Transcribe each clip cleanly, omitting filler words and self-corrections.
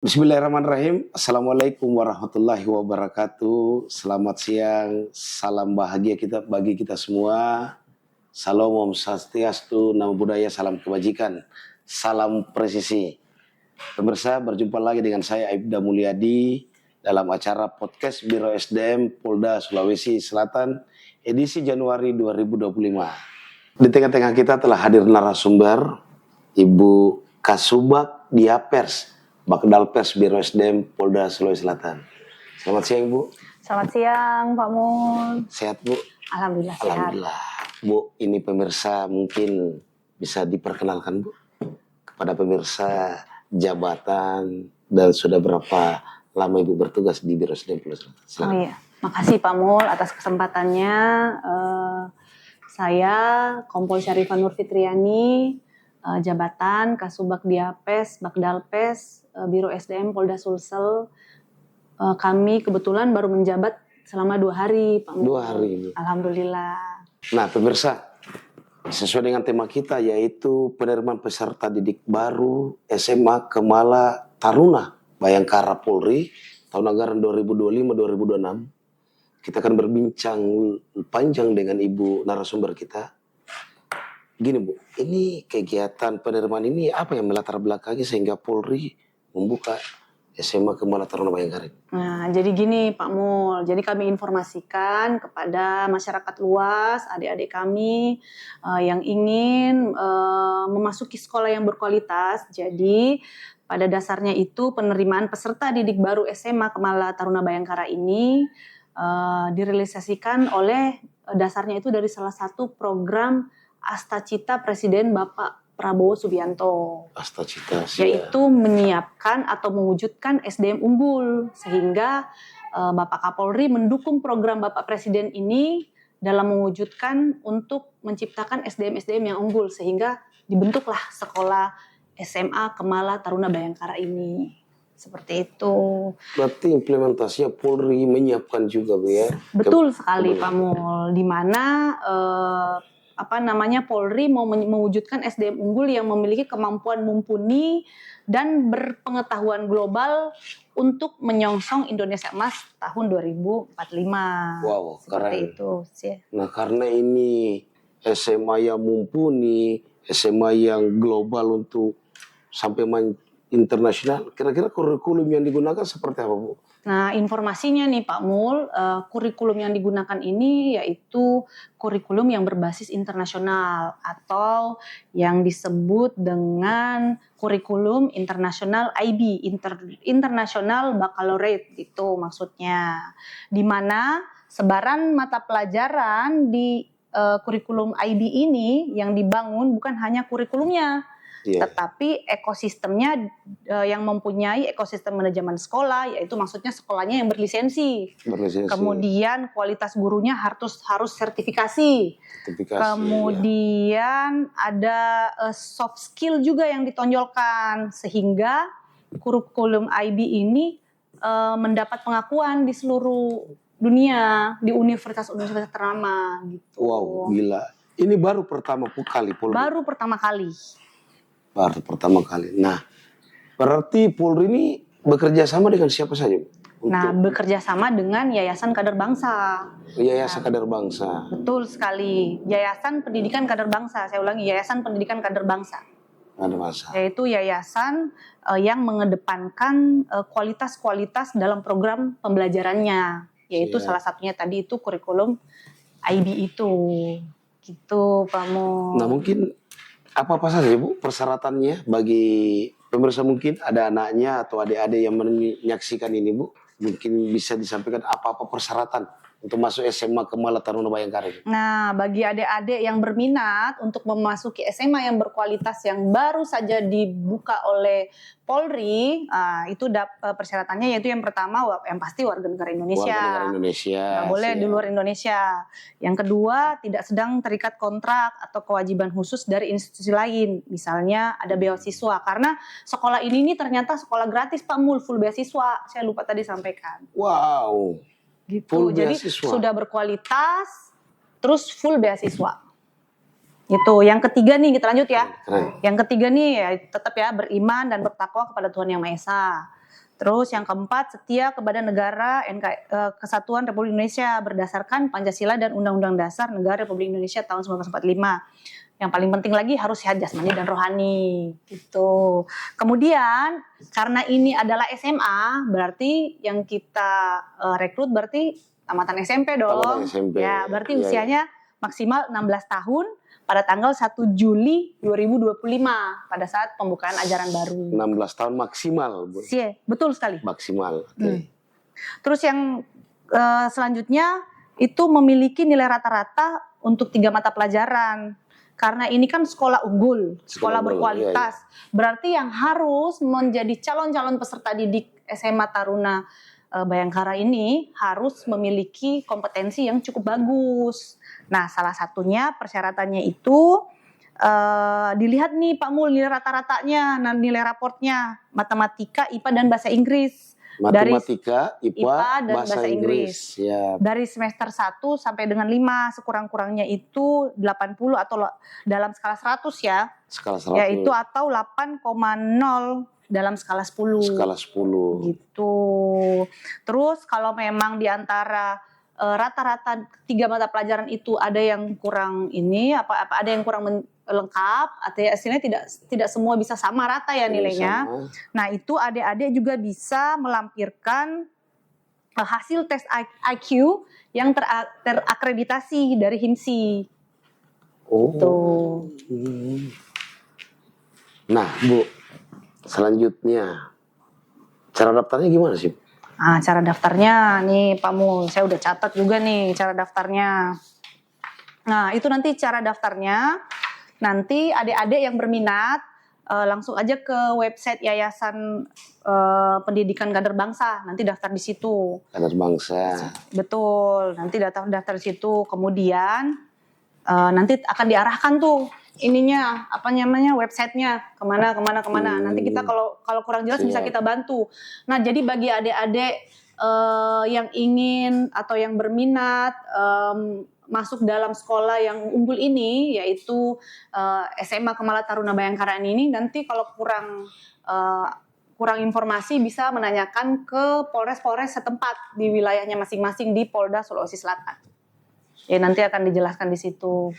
Bismillahirrahmanirrahim. Assalamualaikum warahmatullahi wabarakatuh. Selamat siang, salam bahagia bagi kita semua. Salam Om Swastiastu, Namo Buddhaya, salam kebajikan, salam presisi. Pemirsa, berjumpa lagi dengan saya Aibda Mulyadi dalam acara podcast Biro SDM Polda Sulawesi Selatan edisi Januari 2025. Di tengah-tengah kita telah hadir narasumber Ibu Kasubag Diapers, Bakdalpers Biro SDM Polda Sulawesi Selatan. Selamat siang, Bu. Selamat siang, Pak Mul. Sehat, Bu? Alhamdulillah sehat. Alhamdulillah. Bu, ini pemirsa mungkin bisa diperkenalkan, Bu, kepada pemirsa jabatan dan sudah berapa lama Ibu bertugas di Biro SDM Polda Sulawesi Selatan. Oh iya, makasih Pak Mul atas kesempatannya. Saya Kompol Syarifah Nur Fitriani, jabatan Kasubag Diapes, Bakdalpes, Biro SDM Polda Sulsel. Kami kebetulan baru menjabat selama 2 hari, Pak Mul. 2 hari. Alhamdulillah. Nah, pemirsa, sesuai dengan tema kita yaitu penerimaan peserta didik baru SMA Kemala Taruna Bayangkara Polri tahun anggaran 2025-2026. Kita akan berbincang panjang dengan Ibu narasumber kita. Gini, Bu, ini kegiatan penerimaan ini apa yang melatar belakangi sehingga Polri membuka SMA Kemala Taruna Bayangkara? Nah, jadi gini Pak Mul, jadi kami informasikan kepada masyarakat luas, adik-adik kami yang ingin memasuki sekolah yang berkualitas. Jadi pada dasarnya itu penerimaan peserta didik baru SMA Kemala Taruna Bayangkara ini direalisasikan oleh dasarnya itu dari salah satu program Astacita Presiden Bapak Prabowo Subianto, Astacita, yaitu menyiapkan atau mewujudkan SDM unggul, sehingga Bapak Kapolri mendukung program Bapak Presiden ini dalam mewujudkan untuk menciptakan SDM-SDM yang unggul, sehingga dibentuklah sekolah SMA Kemala Taruna Bayangkara ini. Seperti itu. Berarti implementasinya Polri menyiapkan juga, Bu, ya? Betul sekali Pak Mul, di mana Polri mau mewujudkan SDM unggul yang memiliki kemampuan mumpuni dan berpengetahuan global untuk menyongsong Indonesia Emas tahun 2045. Wow, seperti keren. itu sih. Nah, karena ini SMA yang mumpuni, SMA yang global untuk sampai internasional, kira-kira kurikulum yang digunakan seperti apa, Bu? Nah, informasinya nih Pak Mul, kurikulum yang digunakan ini yaitu kurikulum yang berbasis internasional atau yang disebut dengan kurikulum internasional IB, International Baccalaureate, itu maksudnya. Di mana sebaran mata pelajaran di kurikulum IB ini yang dibangun bukan hanya kurikulumnya, tetapi ekosistemnya yang mempunyai ekosistem manajemen sekolah, yaitu maksudnya sekolahnya yang berlisensi. Kemudian kualitas gurunya harus sertifikasi. Kemudian ada soft skill juga yang ditonjolkan, sehingga kurikulum IB ini mendapat pengakuan di seluruh dunia, di universitas-universitas ternama gitu. Wow, gila. Ini baru pertama kali Polri. Baru pertama kali. Nah, berarti Polri ini bekerja sama dengan siapa saja, Bu? Nah, bekerja sama dengan Yayasan Kader Bangsa. Yayasan Kader Bangsa. Betul sekali. Yayasan Pendidikan Kader Bangsa. Saya ulangi, Yayasan Pendidikan Kader Bangsa. Yaitu yayasan yang mengedepankan kualitas-kualitas dalam program pembelajarannya. Yaitu salah satunya tadi itu kurikulum IB itu. Gitu, Pak Mo. Nah, mungkin apa saja, Bu, persyaratannya bagi pemirsa, mungkin ada anaknya atau adik-adik yang menyaksikan ini, Bu, mungkin bisa disampaikan apa-apa persyaratan untuk masuk SMA Kemala Taruna Bayangkara. Nah, bagi adik-adik yang berminat untuk memasuki SMA yang berkualitas yang baru saja dibuka oleh Polri, itu persyaratannya yaitu yang pertama yang pasti warga negara Indonesia. Warga negara Indonesia. Nggak boleh di luar Indonesia. Yang kedua, tidak sedang terikat kontrak atau kewajiban khusus dari institusi lain. Misalnya ada beasiswa, karena sekolah ini ternyata sekolah gratis, Pak Mul, full beasiswa. Saya lupa tadi sampaikan. Wow. Gitu. Full Jadi beasiswa. sudah berkualitas, terus full beasiswa. Gitu. Yang ketiga nih, kita lanjut ya. Keren. Yang ketiga nih ya tetap ya beriman dan bertakwa kepada Tuhan Yang Maha Esa. Terus yang keempat, setia kepada negara Kesatuan Republik Indonesia berdasarkan Pancasila dan Undang-Undang Dasar Negara Republik Indonesia tahun 1945. Yang paling penting lagi harus sehat jasmani dan rohani gitu. Kemudian karena ini adalah SMA, berarti yang kita rekrut berarti tamatan SMP dong. Tamatan SMP. Ya, berarti Iya, usianya maksimal 16 tahun pada tanggal 1 Juli 2025 pada saat pembukaan ajaran baru. 16 tahun maksimal, Bu. Iya, betul sekali. Maksimal. Oke. Terus yang selanjutnya itu memiliki nilai rata-rata untuk 3 mata pelajaran. Karena ini kan sekolah unggul, sekolah berkualitas. Berarti yang harus menjadi calon-calon peserta didik SMA Taruna Bayangkara ini harus memiliki kompetensi yang cukup bagus. Nah, salah satunya persyaratannya itu dilihat nih Pak Mul nilai rata-ratanya, nilai raportnya matematika, IPA dan bahasa Inggris. Matematika, IPA dan bahasa Inggris. Ya. Dari semester 1 sampai dengan 5 sekurang-kurangnya itu 80 atau dalam skala 100 ya. Skala 100. Yaitu atau 8,0 dalam skala 10. Skala 10. Gitu. Terus kalau memang di antara rata-rata 3 mata pelajaran itu ada yang kurang ada yang kurang lengkap, artinya istilahnya tidak semua bisa sama rata ya nilainya. Nah, itu adik-adik juga bisa melampirkan hasil tes IQ yang terakreditasi dari HIMSI. Oh. Tuh. Nah, Bu, selanjutnya cara daftarnya gimana sih? Nah, cara daftarnya nih Pak Mul, saya udah catat juga nih cara daftarnya. Nah, itu nanti cara daftarnya. Nanti adik-adik yang berminat langsung aja ke website Yayasan Pendidikan Kader Bangsa. Nanti daftar di situ. Kader Bangsa. Betul. Nanti daftar di situ. Kemudian nanti akan diarahkan tuh ininya websitenya kemana. Nanti kita kalau kurang jelas bisa kita bantu. Nah, jadi bagi adik-adik yang ingin atau yang berminat masuk dalam sekolah yang unggul ini, yaitu SMA Kemala Taruna Bayangkara ini, nanti kalau kurang informasi bisa menanyakan ke Polres setempat di wilayahnya masing-masing di Polda Sulawesi Selatan. Ya, nanti akan dijelaskan di situ.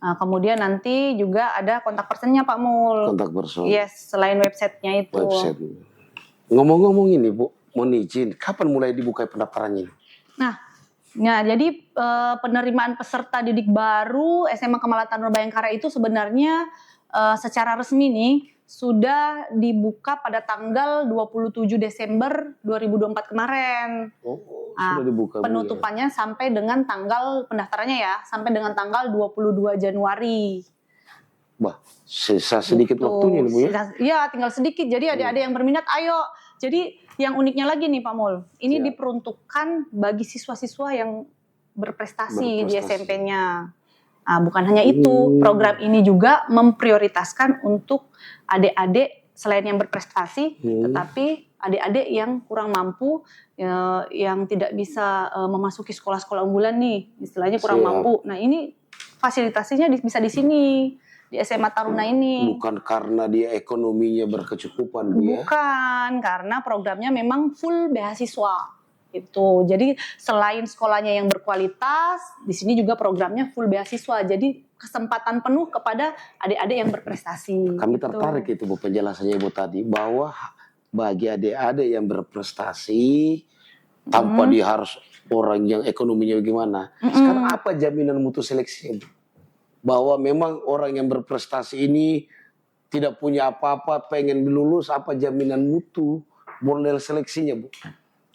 Nah, kemudian nanti juga ada kontak personnya Pak Mul. Kontak person. Yes, selain websitenya itu. Website. Ngomong-ngomong ini Bu, mohon izin, kapan mulai dibuka pendaftarannya? Nah, jadi penerimaan peserta didik baru SMA Kemala Taruna Bayangkara itu sebenarnya secara resmi nih sudah dibuka pada tanggal 27 Desember 2024 kemarin. Sudah dibuka. Penutupannya sampai dengan tanggal pendaftarannya ya, sampai dengan tanggal 22 Januari. Wah, sisa sedikit waktunya nih Bu ya? Iya, tinggal sedikit. Jadi adik-adik yang berminat, ayo. Jadi yang uniknya lagi nih Pak Mul, ini diperuntukkan bagi siswa-siswa yang berprestasi di SMP-nya. Nah, bukan hanya itu, program ini juga memprioritaskan untuk adik-adik selain yang berprestasi, tetapi adik-adik yang kurang mampu, yang tidak bisa memasuki sekolah-sekolah unggulan nih, istilahnya kurang mampu. Nah, ini fasilitasinya bisa di sini. Di SMA Taruna ini. Bukan karena dia ekonominya berkecukupan, Bu ya? Bukan, karena programnya memang full beasiswa. Itu. Jadi selain sekolahnya yang berkualitas, di sini juga programnya full beasiswa. Jadi kesempatan penuh kepada adik-adik yang berprestasi. Kami tertarik itu Bu penjelasannya Ibu tadi, bahwa bagi adik-adik yang berprestasi tanpa dia harus orang yang ekonominya gimana. Sekarang apa jaminan mutu seleksi, Bu? Bahwa memang orang yang berprestasi ini tidak punya apa-apa, pengen lulus, apa jaminan mutu model seleksinya, Bu?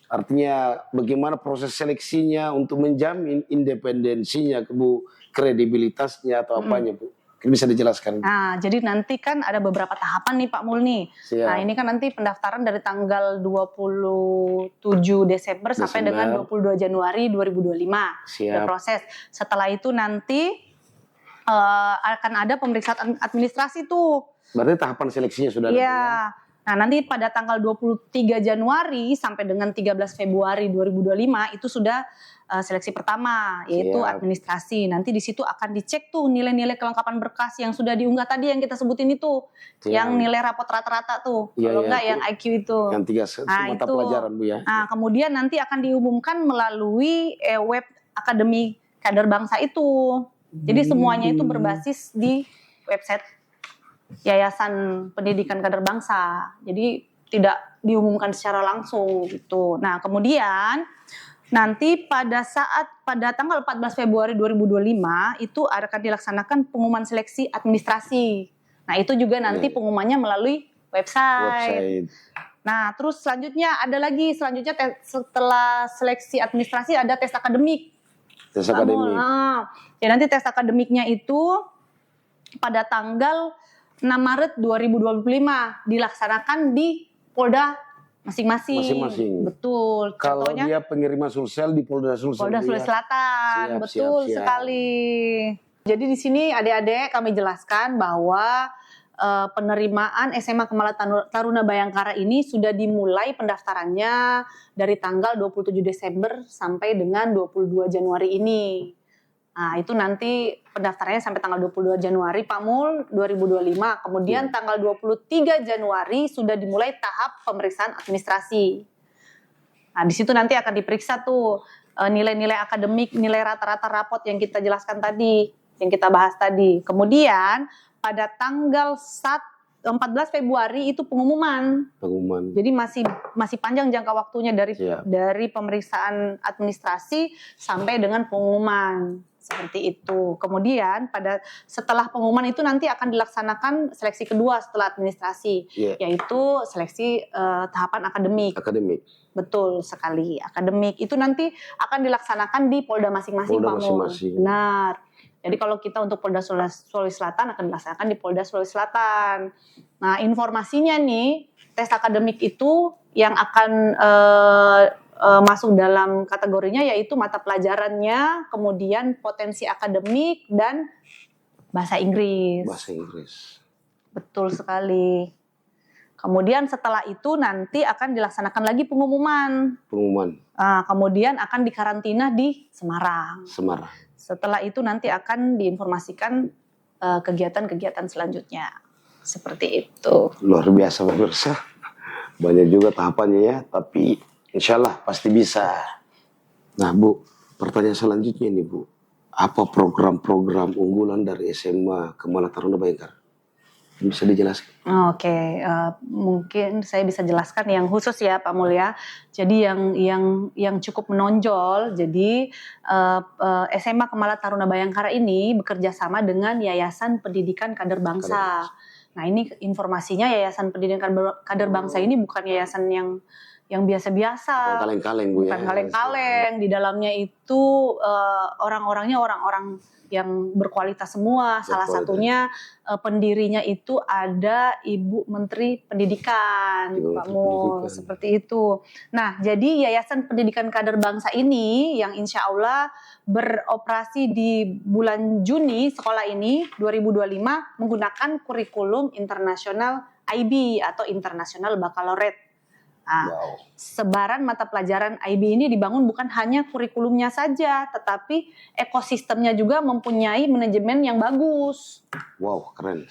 Artinya bagaimana proses seleksinya untuk menjamin independensinya, Bu, kredibilitasnya atau apanya, Bu? Bisa dijelaskan? Nah, jadi nanti kan ada beberapa tahapan nih Pak Mul nih. Nah, ini kan nanti pendaftaran dari tanggal 27 Desember sampai dengan 22 Januari 2025. Ada proses. Setelah itu nanti akan ada pemeriksaan administrasi tuh. Berarti tahapan seleksinya sudah ada. Iya. Nah, nanti pada tanggal 23 Januari sampai dengan 13 Februari 2025 itu sudah seleksi pertama, yaitu Siap. administrasi. Nanti di situ akan dicek tuh nilai-nilai kelengkapan berkas yang sudah diunggah tadi yang kita sebutin itu. Siap. Yang nilai rapot rata-rata tuh. Iya, Kalau iya, enggak itu. yang IQ itu. Yang 3 Nah, mata itu. pelajaran Bu ya. Nah, kemudian nanti akan diumumkan melalui web Akademi Kader Bangsa itu. Jadi semuanya itu berbasis di website Yayasan Pendidikan Kader Bangsa. Jadi tidak diumumkan secara langsung gitu. Nah, kemudian nanti pada tanggal 14 Februari 2025 itu akan dilaksanakan pengumuman seleksi administrasi. Nah, itu juga nanti pengumumannya melalui website. Nah, terus selanjutnya setelah seleksi administrasi ada tes akademik. Tes akademik. Ya, nanti tes akademiknya itu pada tanggal 6 Maret 2025 dilaksanakan di Polda masing-masing. Betul. Kalau dia pengirim Sulsel di Polda Sulsel. Polda Sulawesi Selatan. Betul sekali. Jadi di sini adik-adik kami jelaskan bahwa penerimaan SMA Kemala Taruna Bayangkara ini sudah dimulai pendaftarannya dari tanggal 27 Desember sampai dengan 22 Januari ini. Nah, itu nanti pendaftarannya sampai tanggal 22 Januari Pak Mul 2025. Kemudian tanggal 23 Januari sudah dimulai tahap pemeriksaan administrasi. Nah, di situ nanti akan diperiksa tuh nilai-nilai akademik, nilai rata-rata rapot yang kita jelaskan tadi, yang kita bahas tadi. Kemudian pada tanggal 14 Februari itu pengumuman. Jadi masih panjang jangka waktunya dari pemeriksaan administrasi sampai dengan pengumuman. Seperti itu. Kemudian setelah pengumuman itu nanti akan dilaksanakan seleksi kedua setelah administrasi, yaitu seleksi tahapan akademik. Betul sekali. Akademik itu nanti akan dilaksanakan di Polda masing-masing, Pak Mul. Benar. Jadi kalau kita untuk Polda Sulawesi Selatan akan dilaksanakan di Polda Sulawesi Selatan. Nah, informasinya nih, tes akademik itu yang akan masuk dalam kategorinya yaitu mata pelajarannya, kemudian potensi akademik dan bahasa Inggris. Betul sekali. Kemudian setelah itu nanti akan dilaksanakan lagi pengumuman. Kemudian akan dikarantina di Semarang. Setelah itu nanti akan diinformasikan kegiatan-kegiatan selanjutnya. Seperti itu. Luar biasa pemirsa. Banyak juga tahapannya ya, tapi insya Allah pasti bisa. Nah Bu, pertanyaan selanjutnya nih Bu. Apa program-program unggulan dari SMA Kemala Taruna Bayangkara? Bisa dijelaskan? Oke, mungkin saya bisa jelaskan yang khusus ya Pak Mulya. Jadi yang cukup menonjol, jadi SMA Kemala Taruna Bayangkara ini bekerja sama dengan Yayasan Pendidikan Kader Bangsa. Nah, ini informasinya Yayasan Pendidikan Kader Bangsa ini bukan yayasan yang biasa-biasa. Bukan kaleng-kaleng Bu ya. Bukan kaleng-kaleng. Di dalamnya itu orang-orangnya orang-orang yang berkualitas semua. Salah satunya pendirinya itu ada Ibu Menteri Pendidikan, Pak Mul, seperti itu. Nah, jadi Yayasan Pendidikan Kader Bangsa ini yang insya Allah beroperasi di bulan Juni sekolah ini 2025 menggunakan kurikulum internasional IB atau International Baccalaureate. Nah, sebaran mata pelajaran IB ini dibangun bukan hanya kurikulumnya saja, tetapi ekosistemnya juga mempunyai manajemen yang bagus. Wow, keren.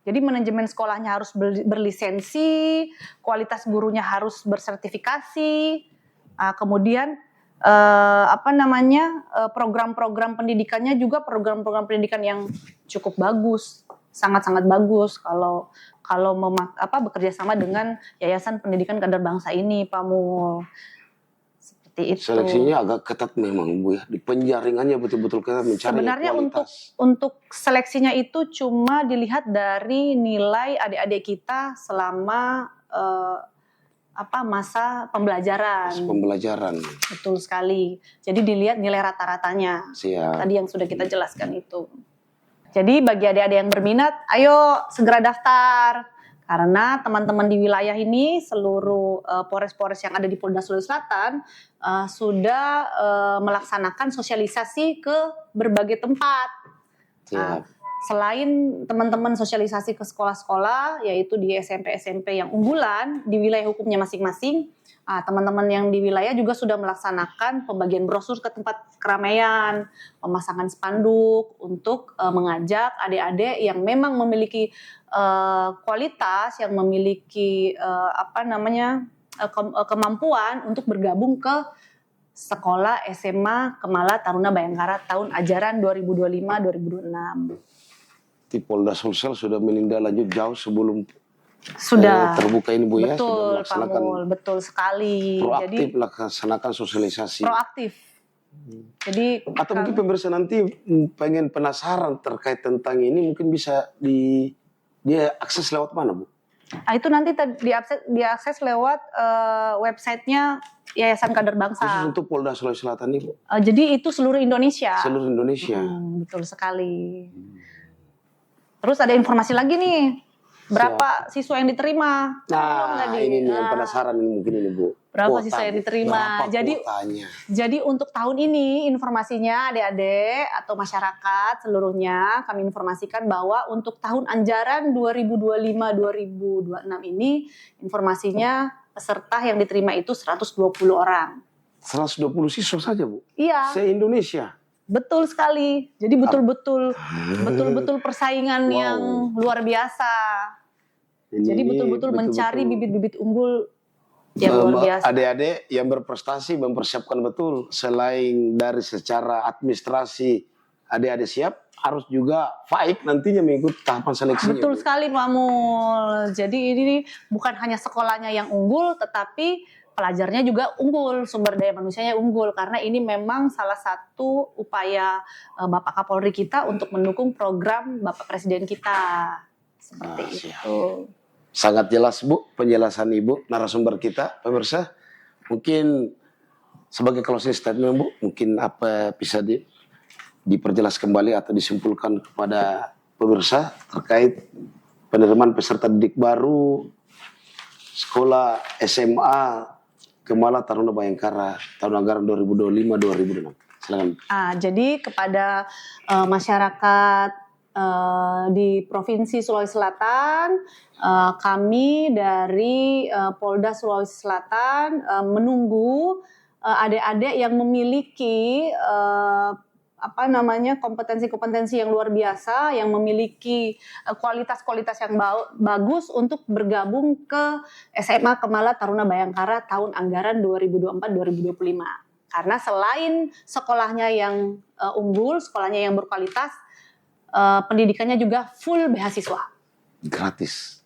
Jadi manajemen sekolahnya harus berlisensi, kualitas gurunya harus bersertifikasi, kemudian program-program pendidikannya juga program-program pendidikan yang cukup bagus, sangat-sangat bagus kalau bekerja sama dengan Yayasan Pendidikan Kader Bangsa ini, Pak Mul. Seperti itu. Seleksinya agak ketat memang Bu ya. Di penjaringannya betul-betul kita mencari sebenarnya kualitas. untuk seleksinya itu cuma dilihat dari nilai adik-adik kita selama masa pembelajaran. Betul sekali. Jadi dilihat nilai rata-ratanya. Siap. Tadi yang sudah kita jelaskan itu. Jadi bagi adik-adik yang berminat, ayo segera daftar. Karena teman-teman di wilayah ini, seluruh Polres-Polres yang ada di Polda Sulawesi Selatan sudah melaksanakan sosialisasi ke berbagai tempat. selain teman-teman sosialisasi ke sekolah-sekolah, yaitu di SMP-SMP yang unggulan di wilayah hukumnya masing-masing, teman-teman yang di wilayah juga sudah melaksanakan pembagian brosur ke tempat keramaian, pemasangan spanduk untuk mengajak adik-adik yang memang memiliki kualitas, yang memiliki kemampuan untuk bergabung ke Sekolah SMA Kemala Taruna Bayangkara tahun ajaran 2025-2026. Di Polda Sulsel sudah menindaklanjut jauh sebelum Sudah terbuka ini Bu ya, sudah betul Pak melaksanakan Mul, betul sekali. proaktif melaksanakan sosialisasi. Proaktif. Jadi Atau mungkin pemirsa nanti pengen penasaran terkait tentang ini, mungkin bisa dia akses lewat mana Bu? itu nanti diakses lewat websitenya Yayasan Kader Bangsa. Khusus untuk Polda Sulawesi Selatan ini Bu? Jadi itu seluruh Indonesia. Seluruh Indonesia. Betul sekali. Terus ada informasi lagi nih, berapa siswa yang diterima? Nah, ini nih yang penasaran ini mungkin ini Bu. Berapa siswa yang diterima? Jadi untuk tahun ini informasinya adik-adik atau masyarakat seluruhnya kami informasikan bahwa untuk tahun ajaran 2025-2026 ini informasinya peserta yang diterima itu 120 orang. 120 siswa saja Bu? Iya. Se-Indonesia? Betul sekali. Jadi betul-betul persaingan yang luar biasa. Jadi betul-betul mencari bibit-bibit unggul yang luar biasa. Adik-adik yang berprestasi mempersiapkan betul. Selain dari secara administrasi adik-adik siap, harus juga baik nantinya mengikuti tahapan seleksinya. Betul sekali Pak Mul. Jadi ini bukan hanya sekolahnya yang unggul, tetapi pelajarnya juga unggul, sumber daya manusianya unggul, karena ini memang salah satu upaya Bapak Kapolri kita untuk mendukung program Bapak Presiden kita. Seperti itu. Sangat jelas Bu, penjelasan Ibu, narasumber kita, pemirsa. Mungkin sebagai closing statement Bu, mungkin apa bisa diperjelas kembali atau disimpulkan kepada pemirsa terkait penerimaan peserta didik baru sekolah SMA Kemala Taruna Bayangkara tahun anggaran 2025-2026. Silakan. Jadi kepada masyarakat di Provinsi Sulawesi Selatan, kami dari Polda Sulawesi Selatan menunggu adik-adik yang memiliki kompetensi-kompetensi yang luar biasa, yang memiliki kualitas-kualitas yang bagus untuk bergabung ke SMA Kemala Taruna Bayangkara tahun anggaran 2024-2025. Karena selain sekolahnya yang unggul, sekolahnya yang berkualitas, pendidikannya juga full beasiswa. Gratis.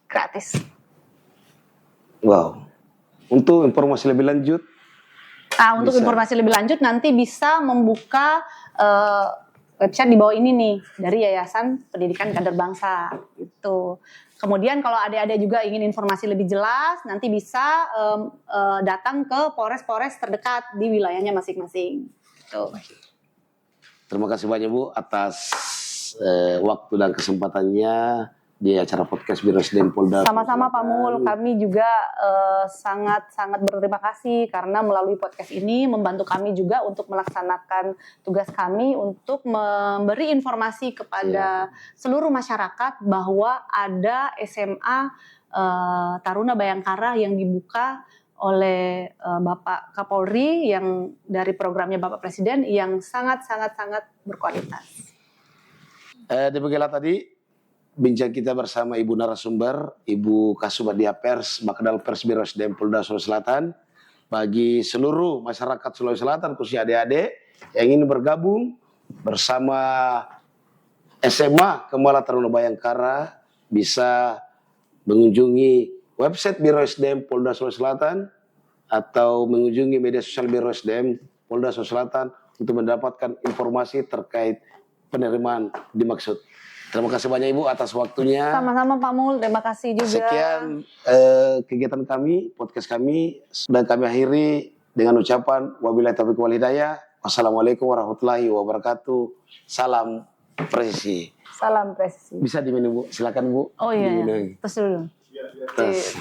Wow. Untuk informasi lebih lanjut, informasi lebih lanjut nanti bisa membuka website di bawah ini nih dari Yayasan Pendidikan Kader Bangsa itu. Kemudian kalau adik-adik juga ingin informasi lebih jelas, nanti bisa datang ke polres-polres terdekat di wilayahnya masing-masing. Tuh. Terima kasih banyak Bu atas waktu dan kesempatannya di acara podcast Biro SDM Polda. Sama-sama Pak Mul, kami juga sangat berterima kasih karena melalui podcast ini membantu kami juga untuk melaksanakan tugas kami untuk memberi informasi kepada seluruh masyarakat bahwa ada SMA Taruna Bayangkara yang dibuka oleh Bapak Kapolri yang dari programnya Bapak Presiden yang sangat berkualitas. Demikianlah tadi bincang kita bersama Ibu narasumber, Ibu Kasubadia Pers, Bakdal Pers Biro SDM Polda Sulawesi Selatan. Bagi seluruh masyarakat Sulawesi Selatan, khususnya adik-adik yang ingin bergabung bersama SMA Kemala Taruna Bayangkara, bisa mengunjungi website Biro SDM Polda Sulawesi Selatan atau mengunjungi media sosial Biro SDM Polda Sulawesi Selatan untuk mendapatkan informasi terkait penerimaan dimaksud. Terima kasih banyak Ibu atas waktunya. Sama-sama Pak Mul, terima kasih juga. Sekian kegiatan kami, podcast kami, dan kami akhiri dengan ucapan wabillahi taufiq wal hidayah. Wassalamualaikum warahmatullahi wabarakatuh. Salam presisi. Salam presisi. Bisa diminum Bu, silakan Bu. Oh iya, tes dulu. Tes.